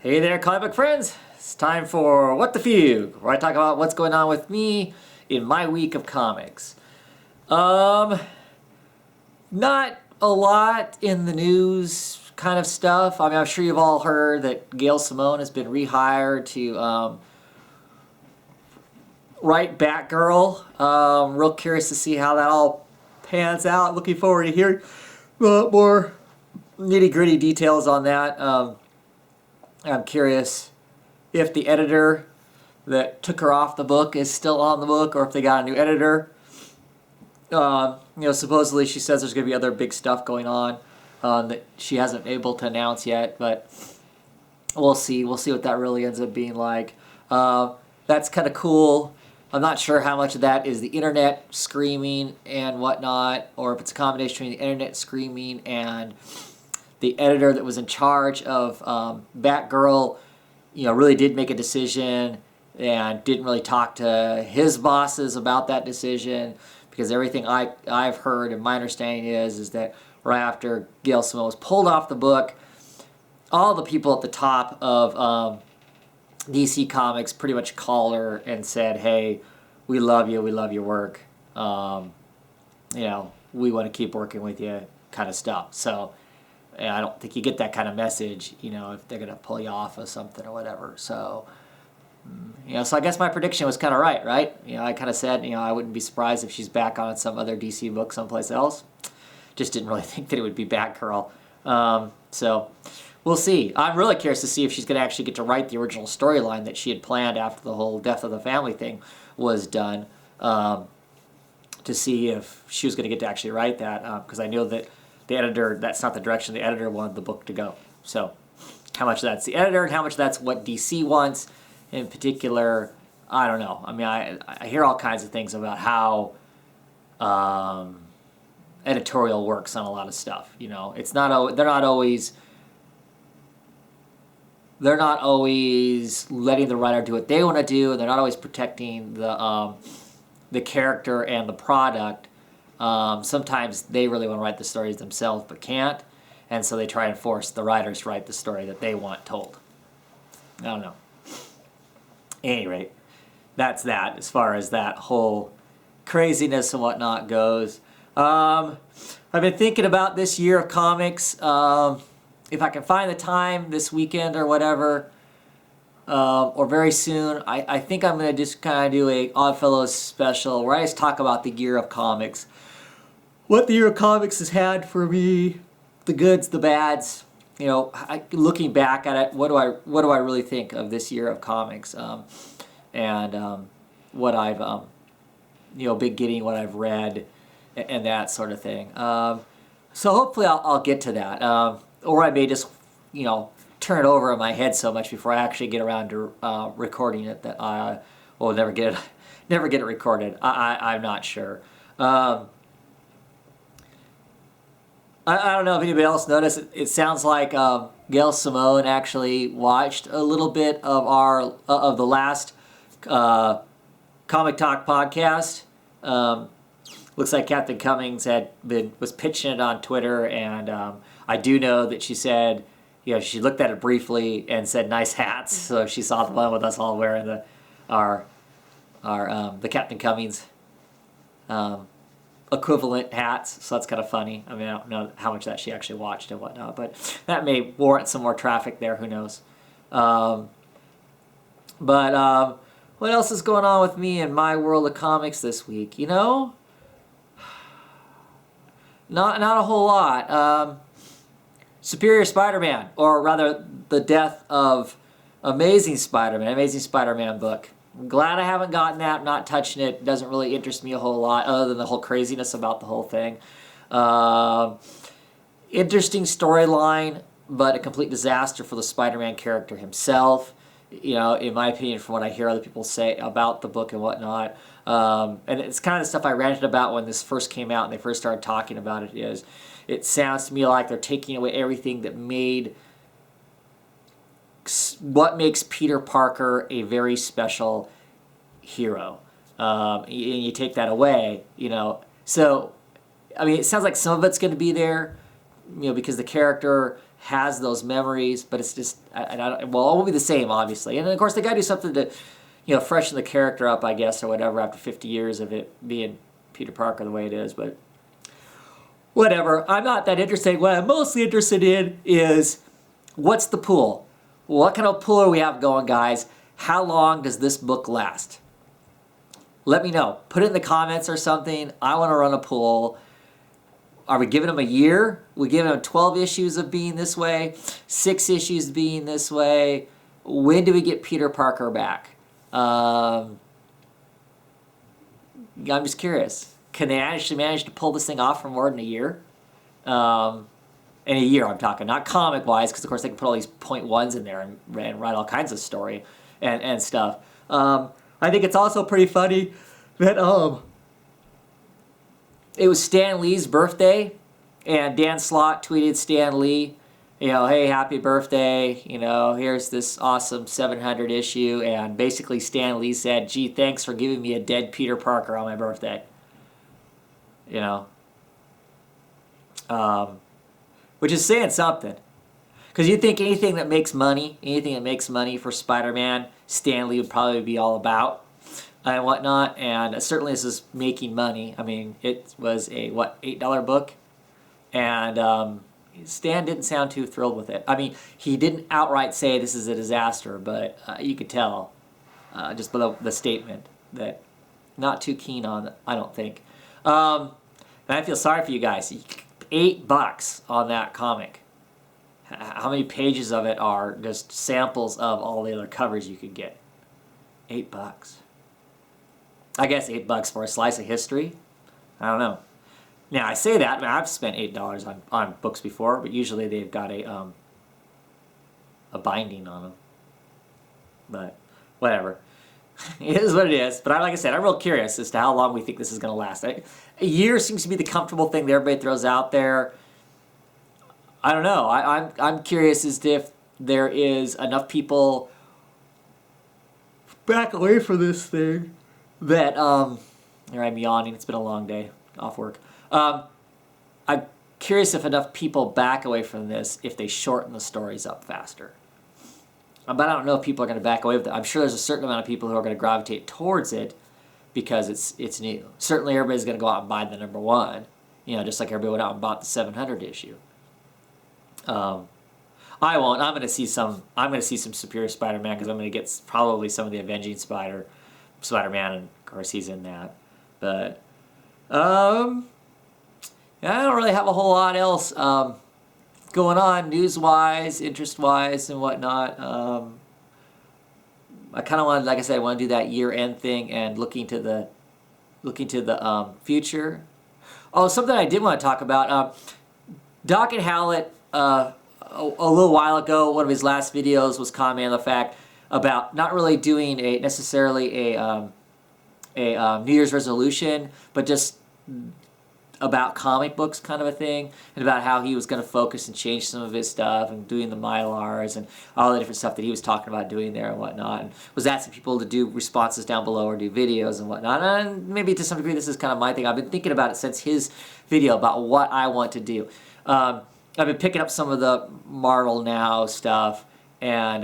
Hey there, comic book friends! It's time for What the Fugue, where I talk about what's going on with me in my week of comics. Not a lot in the news kind of stuff. I mean, I'm sure you've all heard that Gail Simone has been rehired to write Batgirl. Real curious to see how that all pans out. Looking forward to hearing more nitty-gritty details on that. I'm curious if the editor that took her off the book is still on the book, or if they got a new editor. Supposedly she says there's going to be other big stuff going on that she hasn't been able to announce yet, but we'll see. We'll see what that really ends up being like. That's kind of cool. I'm not sure how much of that is the internet screaming and whatnot, or if it's a combination between the internet screaming and the editor that was in charge of Batgirl, really did make a decision and didn't really talk to his bosses about that decision, because everything I've heard and my understanding is that right after Gail Simone was pulled off the book, all the people at the top of DC Comics pretty much called her and said, hey, we love you, we love your work, we want to keep working with you, kind of stuff. So I don't think you get that kind of message, if they're going to pull you off of something or whatever. So, so I guess my prediction was kind of right? I kind of said, I wouldn't be surprised if she's back on some other DC book someplace else. Just didn't really think that it would be Batgirl. So we'll see. I'm really curious to see if she's going to actually get to write the original storyline that she had planned after the whole death of the family thing was done, to see if she was going to get to actually write that, because I know that the editor, that's not the direction the editor wanted the book to go. So how much of that's the editor and how much of that's what DC wants in particular, I don't know. I mean, I hear all kinds of things about how editorial works on a lot of stuff. It's not, they're not always letting the writer do what they want to do, and they're not always protecting the character and the product. Sometimes they really want to write the stories themselves but can't, and so they try and force the writers to write the story that they want told. I don't know. At any rate, that's that as far as that whole craziness and whatnot goes. I've been thinking about this year of comics. If I can find the time this weekend or whatever, or very soon, I think I'm going to just kind of do a Oddfellows special where I just talk about the year of comics. What the year of comics has had for me, the goods, the bads. Looking back at it, what do I really think of this year of comics, and what I've been getting, what I've read, and that sort of thing. So hopefully I'll get to that, or I may just turn it over in my head so much before I actually get around to recording it that I will never get it recorded. I'm not sure. I don't know if anybody else noticed. It sounds like Gail Simone actually watched a little bit of the last Comic Talk podcast. Looks like Captain Cummings was pitching it on Twitter, and I do know that she said, she looked at it briefly and said nice hats. So she saw the one with us all wearing the Captain Cummings equivalent hats, so that's kind of funny. I mean, I don't know how much that she actually watched and whatnot, but that may warrant some more traffic there, who knows. But what else is going on with me in my world of comics this week? Not a whole lot. Superior Spider-Man, or rather the death of Amazing Spider-Man book. I'm glad I haven't gotten that. I'm not touching it. It doesn't really interest me a whole lot, other than the whole craziness about the whole thing. Interesting storyline, but a complete disaster for the Spider-Man character himself. In my opinion, from what I hear other people say about the book and whatnot. And it's kind of the stuff I ranted about when this first came out and they first started talking about it. It sounds to me like they're taking away everything that made what makes Peter Parker a very special hero. And you take that away, So, I mean, it sounds like some of it's going to be there, because the character has those memories, but it's just, well, it won't be the same, obviously. And of course, they got to do something to, freshen the character up, I guess, or whatever, after 50 years of it being Peter Parker the way it is, but whatever. I'm not that interested. What I'm mostly interested in is, what's the pool? What kind of pool are we have going, guys? How long does this book last? Let me know. Put it in the comments or something. I want to run a poll. Are we giving them a year? We giving them 12 issues of being this way, 6 issues being this way. When do we get Peter Parker back? I'm just curious. Can they actually manage to pull this thing off for more than a year? In a year, I'm talking, not comic-wise, because of course they can put all these .1s in there and write all kinds of story and stuff. I think it's also pretty funny that it was Stan Lee's birthday, and Dan Slott tweeted Stan Lee, hey, happy birthday, here's this awesome 700 issue, and basically Stan Lee said, gee, thanks for giving me a dead Peter Parker on my birthday. Which is saying something. Because you think anything that makes money for Spider-Man, Stan Lee would probably be all about and whatnot. And certainly this is making money. I mean, it was a, $8 book? And Stan didn't sound too thrilled with it. I mean, he didn't outright say this is a disaster, but you could tell just by the statement that not too keen on it, I don't think. And I feel sorry for you guys. $8 on that comic. How many pages of it are just samples of all the other covers you could get? $8. I guess $8 for a slice of history. I don't know. Now I say that, I mean, I've spent $8 on books before, but usually they've got a binding on them. But whatever. It is what it is. But like I said, I'm real curious as to how long we think this is going to last. A year seems to be the comfortable thing that everybody throws out there. I don't know. I'm curious as to if there is enough people back away from this thing that here I'm yawning. It's been a long day off work. I'm curious if enough people back away from this if they shorten the stories up faster. But I don't know if people are going to back away with it. I'm sure there's a certain amount of people who are going to gravitate towards it because it's new. Certainly everybody's going to go out and buy the #1, just like everybody went out and bought the 700 issue. I won't. I'm going to see some Superior Spider-Man because I'm going to get probably some of the Avenging Spider-Man, and of course he's in that. But I don't really have a whole lot else going on news-wise, interest-wise, and whatnot. I kind of want, like I said, I want to do that year-end thing and looking to the future. Oh, something I did want to talk about. Doc and Howlett, a little while ago, one of his last videos was commenting on the fact about not really doing necessarily a New Year's resolution, but just about comic books kind of a thing, and about how he was going to focus and change some of his stuff and doing the Mylars and all the different stuff that he was talking about doing there and whatnot, and was asking people to do responses down below or do videos and whatnot. And maybe to some degree this is kind of my thing. I've been thinking about it since his video about what I want to do. I've been picking up some of the Marvel Now stuff and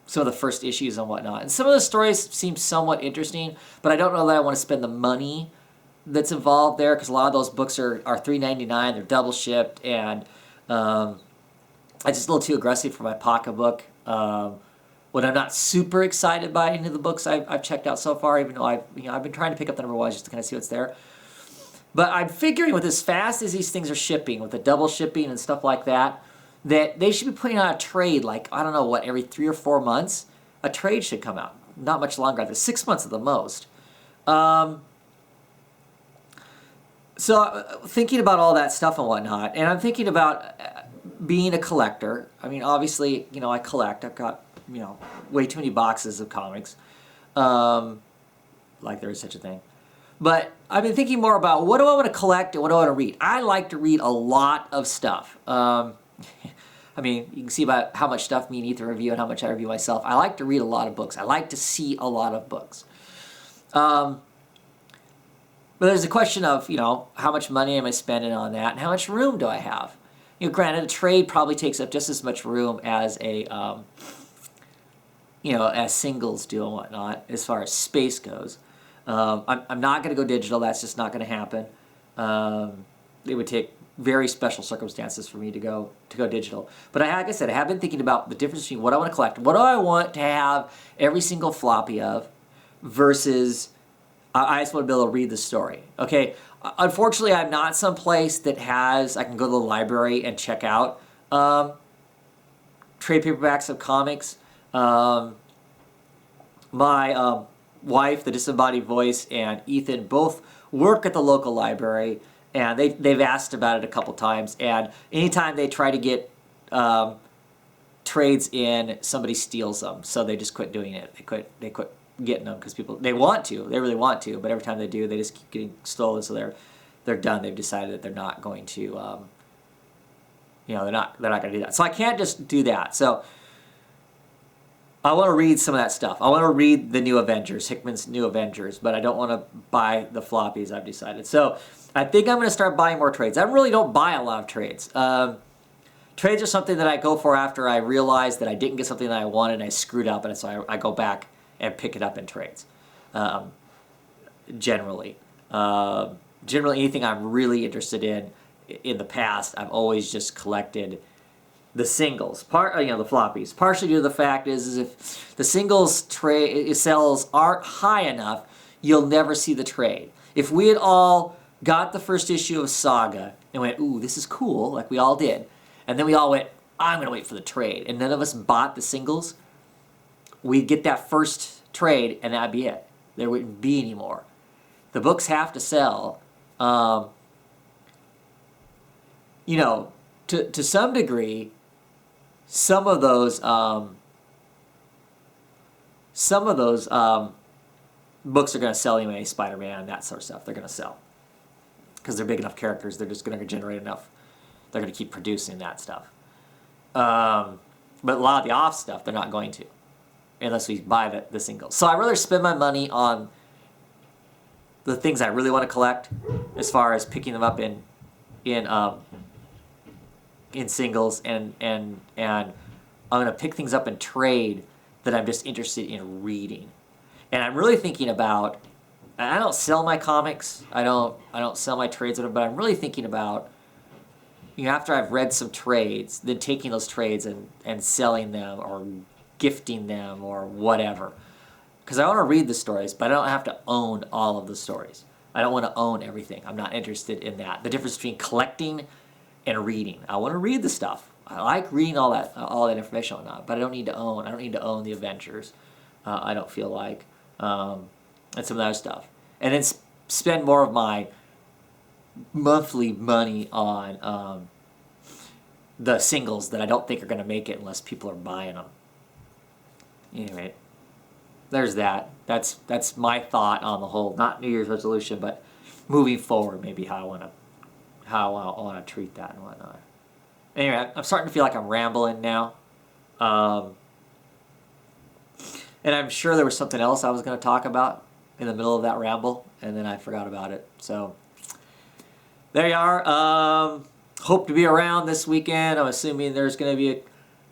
some of the first issues and whatnot. And some of the stories seem somewhat interesting, but I don't know that I want to spend the money that's involved there, because a lot of those books are $3.99. They're double shipped, and it's just a little too aggressive for my pocketbook. When I'm not super excited by any of the books I've checked out so far, even though I've been trying to pick up the #1 just to kind of see what's there. But I'm figuring with as fast as these things are shipping, with the double shipping and stuff like that, that they should be putting out a trade, like, I don't know what, every 3 or 4 months, a trade should come out. Not much longer, 6 months at the most. So thinking about all that stuff and whatnot, and I'm thinking about being a collector. I mean, obviously, I collect. I've got, way too many boxes of comics, like there is such a thing. But I've been thinking more about what do I want to collect and what do I want to read. I like to read a lot of stuff. I mean, you can see about how much stuff me and Ethan review and how much I review myself. I like to read a lot of books. I like to see a lot of books. But there's a question of, how much money am I spending on that and how much room do I have? Granted, a trade probably takes up just as much room as as singles do and whatnot, as far as space goes. I'm not going to go digital. That's just not going to happen. It would take very special circumstances for me to go digital. But like I said, I have been thinking about the difference between what I want to collect, what do I want to have every single floppy of, versus I just want to be able to read the story. Okay, unfortunately, I'm not someplace that I can go to the library and check out trade paperbacks of comics. My wife, the disembodied voice, and Ethan both work at the local library, and they've asked about it a couple times. And anytime they try to get trades in, somebody steals them, so they just quit doing it. They quit getting them because they really want to, but every time they do, they just keep getting stolen. So they're done. They've decided that they're not going to, they're not going to do that. So I can't just do that. So I want to read some of that stuff. I want to read the New Avengers, Hickman's New Avengers, but I don't want to buy the floppies, I've decided. So I think I'm going to start buying more trades. I really don't buy a lot of trades. Trades are something that I go for after I realize that I didn't get something that I wanted and I screwed up, and so I go back and pick it up in trades. Generally, anything I'm really interested in the past, I've always just collected the singles, the floppies. Partially due to the fact is if the singles sales aren't high enough, you'll never see the trade. If we had all got the first issue of Saga and went, ooh, this is cool, like we all did, and then we all went, I'm going to wait for the trade, and none of us bought the singles, we'd get that first trade, and that'd be it. There wouldn't be any more. The books have to sell. To some degree, some of those books are going to sell anyway. Spider-Man, that sort of stuff, they're going to sell because they're big enough characters. They're just going to generate enough. They're going to keep producing that stuff. But a lot of the off stuff, they're not going to, unless we buy the singles. So I'd rather spend my money on the things I really want to collect, as far as picking them up in singles, and I'm going to pick things up in trade that I'm just interested in reading. And I'm really thinking about, I don't sell my comics, I don't sell my trades, but I'm really thinking about, after I've read some trades, then taking those trades and selling them or gifting them or whatever. Because I want to read the stories, but I don't have to own all of the stories. I don't want to own everything. I'm not interested in that. The difference between collecting and reading. I want to read the stuff. I like reading all that information and whatnot, but I don't need to own. I don't need to own the Avengers. I don't feel like, and some of that other stuff. And then spend more of my monthly money on the singles that I don't think are going to make it unless people are buying them. Anyway, there's that. That's my thought on the whole, not New Year's resolution, but moving forward, maybe how I want to treat that and whatnot. Anyway, I'm starting to feel like I'm rambling now. And I'm sure there was something else I was going to talk about in the middle of that ramble, and then I forgot about it. So there you are. Hope to be around this weekend. I'm assuming there's going to be a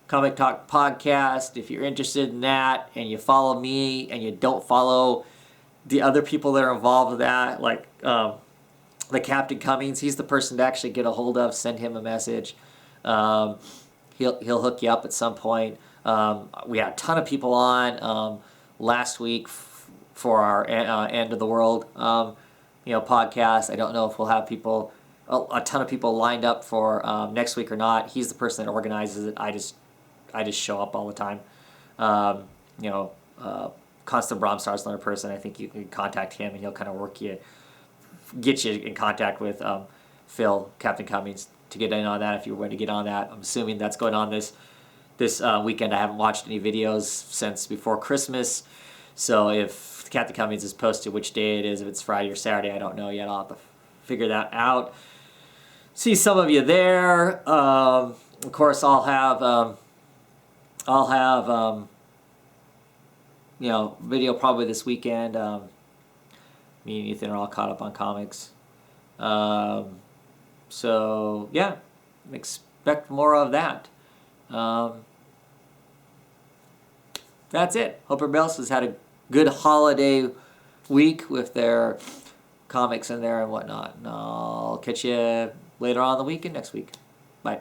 Comic Talk podcast. If you're interested in that and you follow me and you don't follow the other people that are involved with that, like the Captain Cummings, he's the person to actually get a hold of. Send him a message. He'll hook you up at some point. We had a ton of people on last week for our End of the World podcast. I don't know if we'll have a ton of people lined up for next week or not. He's the person that organizes it. I just show up all the time. Constant Bromstar is another person. I think you can contact him and he'll kind of get you in contact with Phil, Captain Cummings, to get in on that if you were to get on that. I'm assuming that's going on this weekend. I haven't watched any videos since before Christmas, so if Captain Cummings is posted which day it is, if it's Friday or Saturday, I don't know yet. I'll have to figure that out. See some of you there. Of course, I'll have video probably this weekend. Me and Ethan are all caught up on comics. So yeah, expect more of that. That's it. Hope everybody else has had a good holiday week with their comics in there and whatnot. And I'll catch you later on in the weekend next week. Bye.